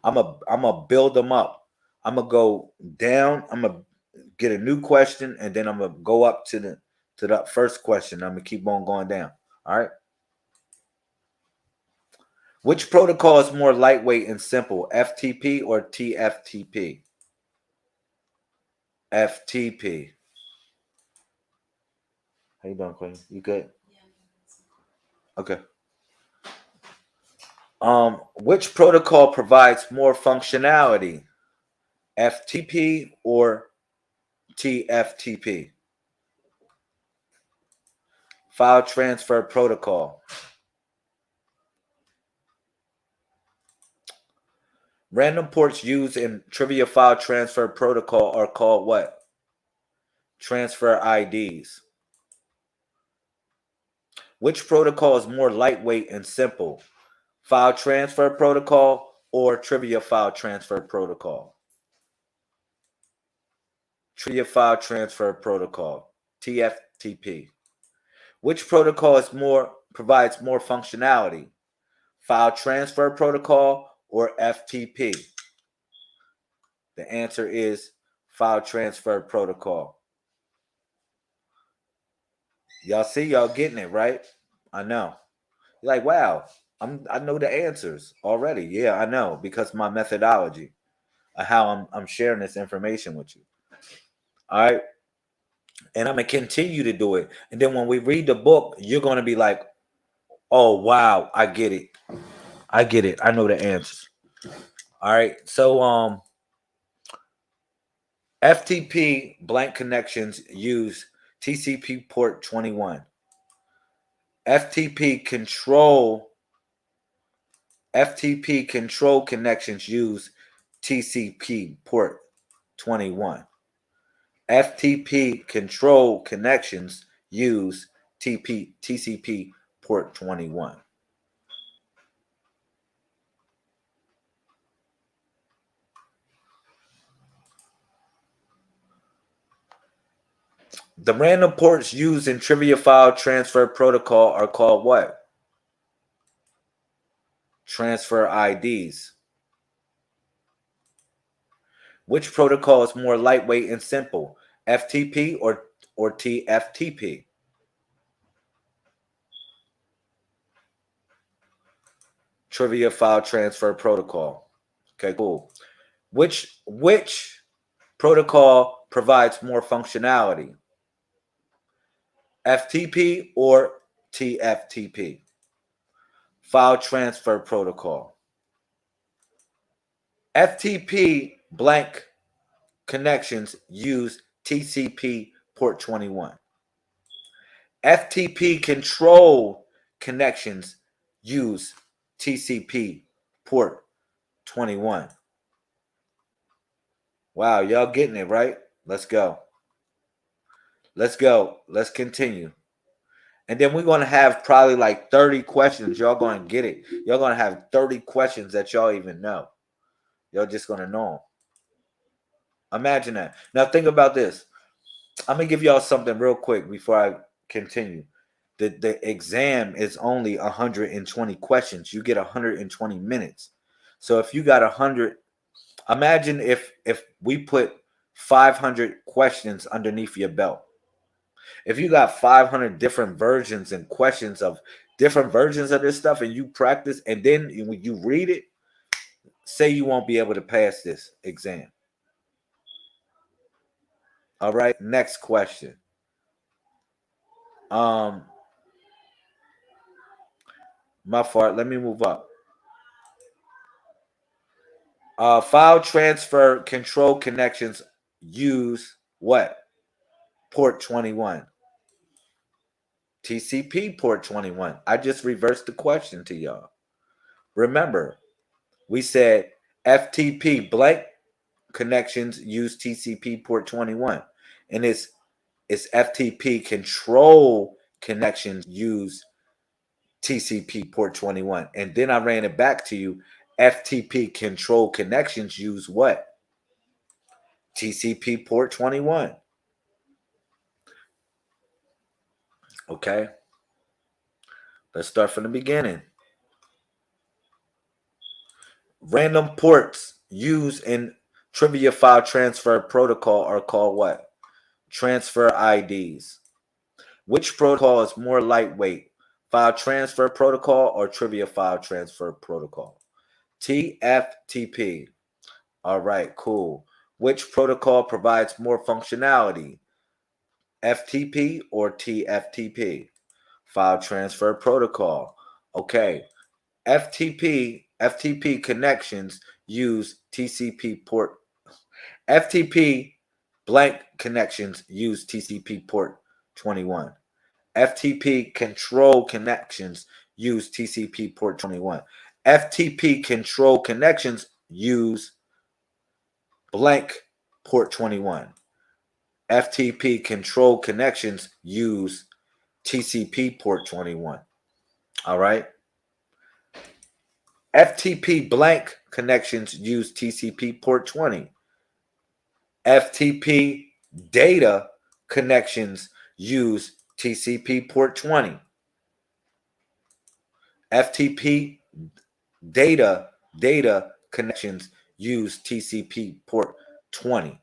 I'm a build them up. I'm gonna go down. I'm gonna get a new question, and then I'm gonna go up to the first question. I'm gonna keep on going down. All right. Which protocol is more lightweight and simple, FTP or TFTP? FTP. How you doing, Queen? You good? Okay. Which protocol provides more functionality, FTP or TFTP? File transfer protocol. Random ports used in trivia file transfer protocol are called what? Transfer IDs. Which protocol is more lightweight and simple? File transfer protocol or trivia file transfer protocol? Trivia file transfer protocol, TFTP. Which protocol provides more functionality? File transfer protocol or FTP? The answer is file transfer protocol. Y'all see, y'all getting it, right? I know. You're like, wow, I know the answers already. Yeah, I know, because my methodology of how I'm sharing this information with you. All right. And I'm gonna continue to do it. And then when we read the book, you're gonna be like, oh wow, I get it. I get it. I know the answers. All right. So FTP blank connections use TCP port 21. FTP control FTP control connections use TCP port 21. FTP control connections use TCP port 21. The random ports used in trivia file transfer protocol are called what? Transfer IDs. Which protocol is more lightweight and simple? FTP or TFTP? Trivia file transfer protocol. Okay, cool. Which protocol provides more functionality? FTP or TFTP? File transfer protocol. FTP blank connections use TCP port 21. FTP control connections use TCP port 21. Wow, y'all getting it, right? Let's go. Let's go. Let's continue. And then we're going to have probably like 30 questions. Y'all going to get it. Y'all going to have 30 questions that y'all even know. Y'all just going to know them. Imagine that. Now think about this. I'm going to give y'all something real quick before I continue. The exam is only 120 questions. You get 120 minutes. So if you got 100, imagine if we put 500 questions underneath your belt. If you got 500 different versions and questions of different versions of this stuff, and you practice, and then when you read it, say you won't be able to pass this exam. All right, next question. Um, my fault. Let me move up. File transfer control connections use what? Port 21. TCP port 21. I just reversed the question to y'all. Remember, we said FTP blank connections use TCP port 21. And it's FTP control connections use TCP port 21. And then I ran it back to you. FTP control connections use what? TCP port 21. Okay. Let's start from the beginning. Random ports used in trivia file transfer protocol are called what? Transfer IDs. Which protocol is more lightweight? File transfer protocol or trivia file transfer protocol? TFTP. All right, cool. Which protocol provides more functionality? FTP or TFTP? File transfer protocol. Okay. FTP connections use TCP port. FTP blank connections use TCP port 21. FTP control connections use TCP port 21. FTP control connections use blank port 21. FTP control connections use TCP port 21. All right. FTP blank connections use TCP port 20. FTP data connections use TCP port 20. FTP data connections use TCP port 20.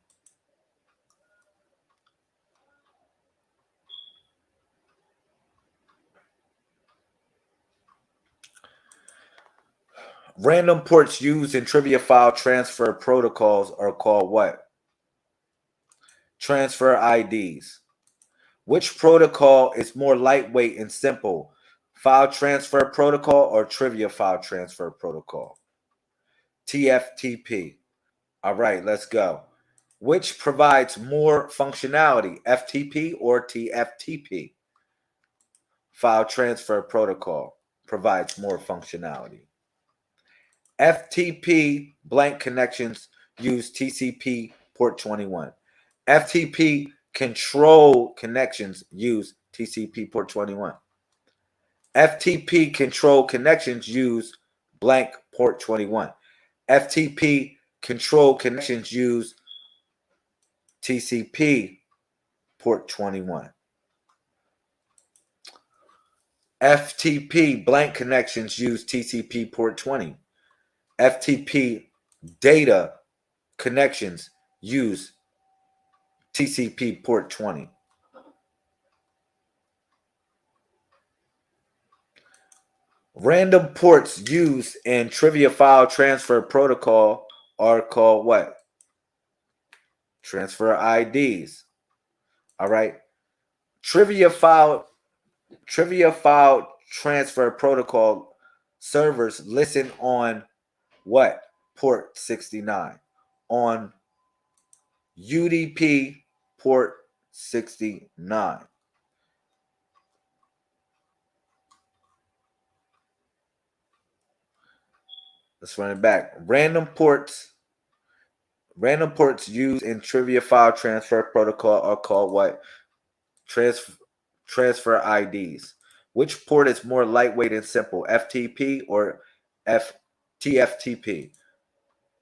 Random ports used in trivia file transfer protocols are called what? Transfer IDs. Which protocol is more lightweight and simple? File transfer protocol or trivia file transfer protocol? TFTP. All right, let's go. Which provides more functionality, FTP or TFTP? File transfer protocol provides more functionality. FTP blank connections use TCP port 21. FTP control connections use TCP port 21. FTP control connections use blank port 21. FTP control connections use TCP port 21. FTP blank connections use TCP port 20. FTP data connections use TCP port 20. Random ports used in trivia file transfer protocol are called what? Transfer IDs. All right. Trivia file transfer protocol servers listen on what? Port 69. On UDP port 69. Let's run it back. Random ports used in trivia file transfer protocol are called what? Transfer IDs. Which port is more lightweight and simple? FTP or F TFTP?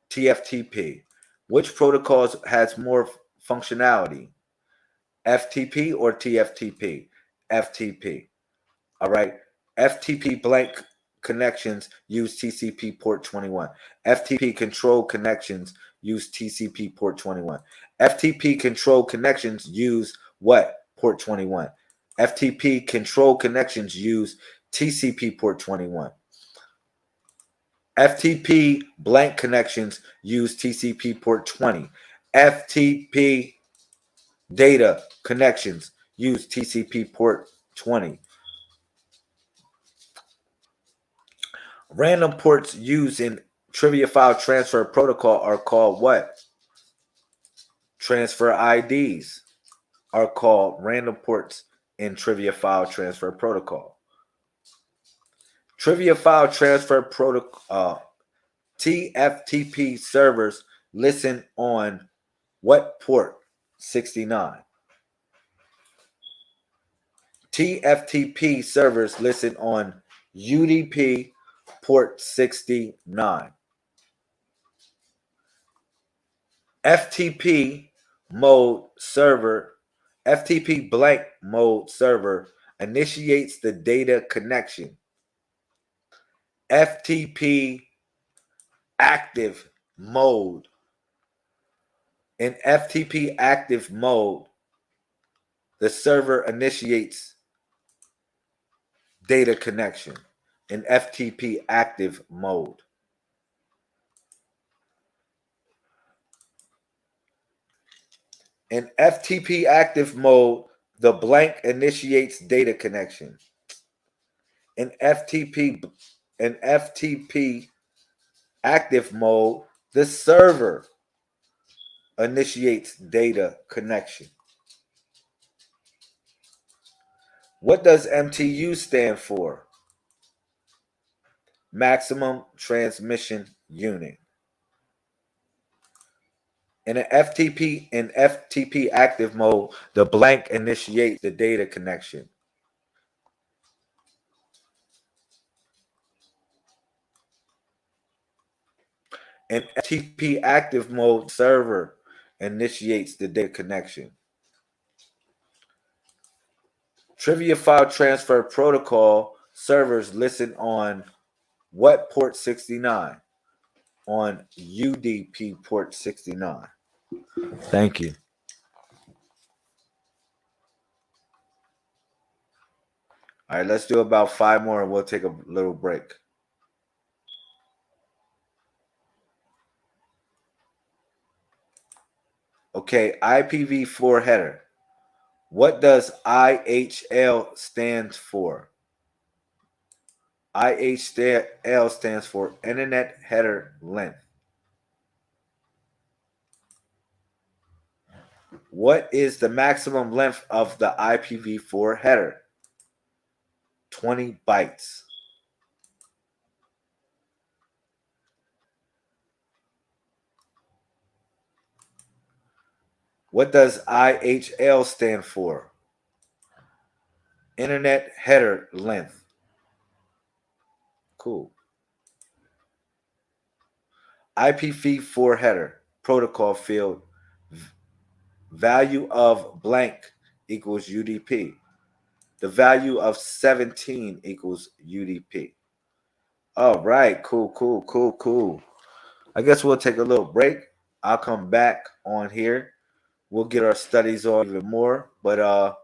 TFTP. Which protocols has more functionality? FTP or TFTP? FTP. All right. FTP blank connections use TCP port 21. FTP control connections use TCP port 21. FTP control connections use what? Port 21. FTP control connections use TCP port 21. FTP blank connections use TCP port 20. FTP data connections use TCP port 20. Random ports used in trivia file transfer protocol are called what? Transfer IDs are called random ports in trivia file transfer protocol. Trivia file transfer protocol TFTP servers listen on what port? 69. TFTP servers listen on UDP port 69. FTP mode server, FTP blank mode server initiates the data connection. FTP active mode. In FTP active mode, the server initiates data connection. In FTP active mode. In FTP active mode, the blank initiates data connection. In FTP active mode, the server initiates data connection. What does MTU stand for? Maximum transmission unit. In FTP active mode, the blank initiates the data connection. In FTP active mode, server initiates the data connection. Trivia file transfer protocol servers listen on what port 69? On UDP port 69. Thank you. All right, let's do about 5 more and we'll take a little break. Okay, IPv4 header. What does IHL stand for? IHL stands for Internet Header Length. What is the maximum length of the IPv4 header? 20 bytes. What does IHL stand for? Internet Header Length. Cool. IPv4 header protocol field value of blank equals UDP. The value of 17 equals UDP. All right, cool. I guess we'll take a little break. I'll come back on here. We'll get our studies on even more. But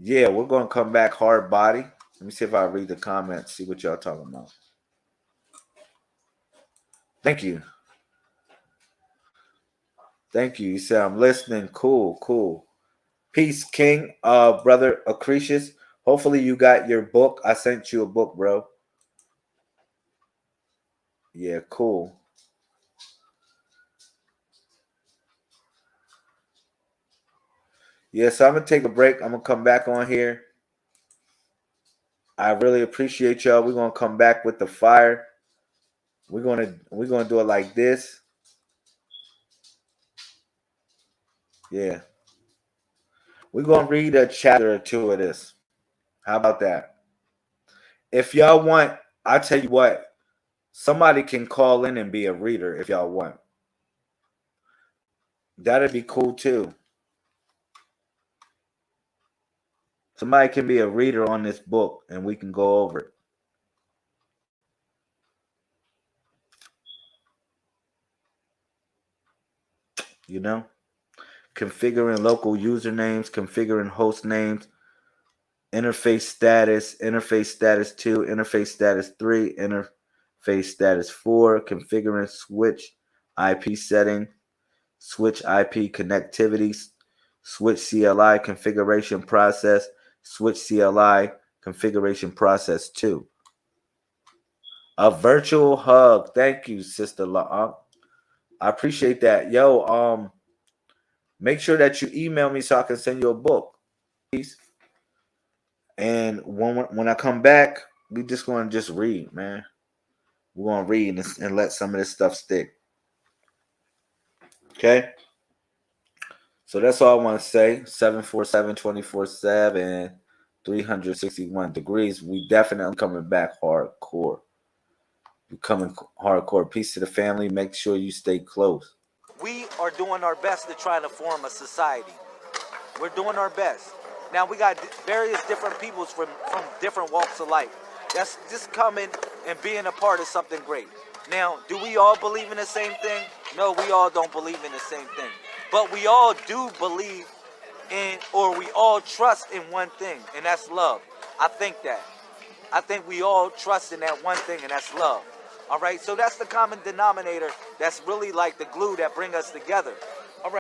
yeah, we're gonna come back hard body. Let me see if I read the comments, see what y'all talking about. Thank you. You said I'm listening. Cool. Peace, King, brother Accretius. Hopefully you got your book. I sent you a book, bro. Yeah, cool. Yeah, so I'm gonna take a break. I'm gonna come back on here. I really appreciate y'all. We're gonna come back with the fire. We're gonna do it like this. Yeah. We're gonna read a chapter or two of this. How about that? If y'all want, I'll tell you what, somebody can call in and be a reader if y'all want. That'd be cool too. Somebody can be a reader on this book and we can go over it. You know? Configuring local usernames, configuring host names, interface status 2, interface status 3, interface status 4, configuring switch IP setting, switch IP connectivity, switch CLI configuration process, switch CLI configuration process 2. A virtual hug. Thank you, Sister La. I appreciate that. Yo, make sure that you email me so I can send you a book. Please. And when I come back, we just going to just read, man. We're going to read and let some of this stuff stick. Okay? So that's all I want to say. 747 24/7, 361 degrees. We definitely coming back hardcore. We're coming hardcore. Peace to the family. Make sure you stay close. We are doing our best to try to form a society. We're doing our best. Now we got various different peoples from different walks of life. That's just coming and being a part of something great. Now, do we all believe in the same thing? No, we all don't believe in the same thing. But we all do believe in, or we all trust in one thing, and that's love. I think that. I think we all trust in that one thing, and that's love. All right, so that's the common denominator. That's really like the glue that bring us together.